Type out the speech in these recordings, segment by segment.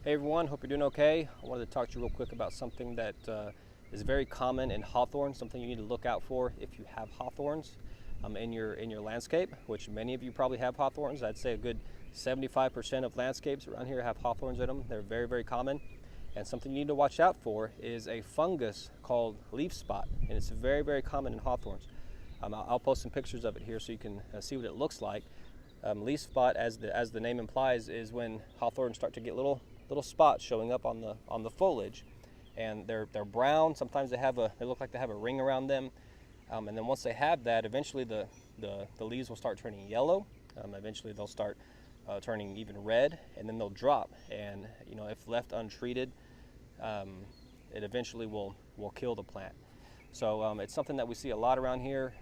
Hey everyone, hope you're doing okay. I wanted to talk to you real quick about something that is very common in hawthorn, something you need to look out for if you have hawthorns in your landscape, which many of you probably have hawthorns. I'd say a good 75% of landscapes around here have hawthorns in them. They're very, very common. And something you need to watch out for is a fungus called leaf spot, and it's very, very common in hawthorns. I'll post some pictures of it here so you can see what it looks like. Leaf spot, as the name implies, is when hawthorns start to get little spots showing up on the foliage, and they're brown. Sometimes they look like they have a ring around them, and then once they have that, eventually the leaves will start turning yellow. Eventually they'll start turning even red, and then they'll drop. And if left untreated, it eventually will kill the plant. So it's something that we see a lot around here.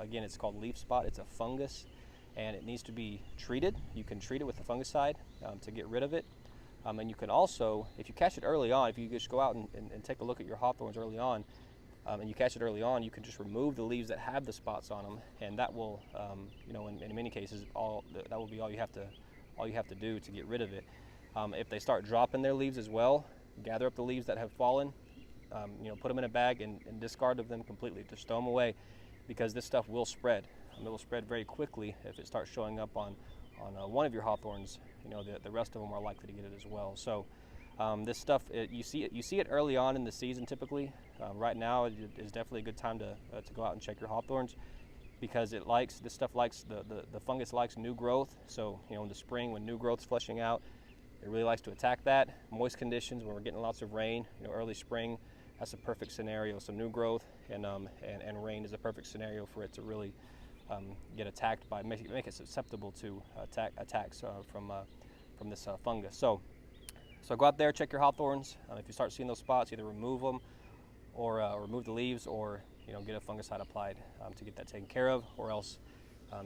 Again, it's called leaf spot. It's a fungus, and it needs to be treated. You can treat it with a fungicide to get rid of it. And you can also, if you catch it early on, if you just go out and take a look at your hawthorns early on, and you catch it early on, you can just remove the leaves that have the spots on them, and that will, in many cases, that will be all you have to do to get rid of it. If they start dropping their leaves as well, gather up the leaves that have fallen, put them in a bag and discard of them completely. Just throw them away, because this stuff will spread. It will spread very quickly if it starts showing up on one of your hawthorns. The rest of them are likely to get it as well. So this stuff, you see it early on in the season typically. Right now is definitely a good time to go out and check your hawthorns, because this stuff likes the fungus likes new growth. So in the spring, when new growth's flushing out, it really likes to attack that. Moist conditions, when we're getting lots of rain, early spring, that's a perfect scenario. So new growth and rain is a perfect scenario for it to really get attacked by, make it susceptible to attacks from this fungus. So go out there, check your hawthorns. If you start seeing those spots, either remove them or remove the leaves, or get a fungicide applied to get that taken care of, or else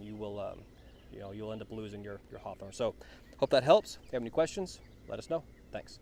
you'll end up losing your hawthorn. So hope that helps. If you have any questions, let us know. Thanks.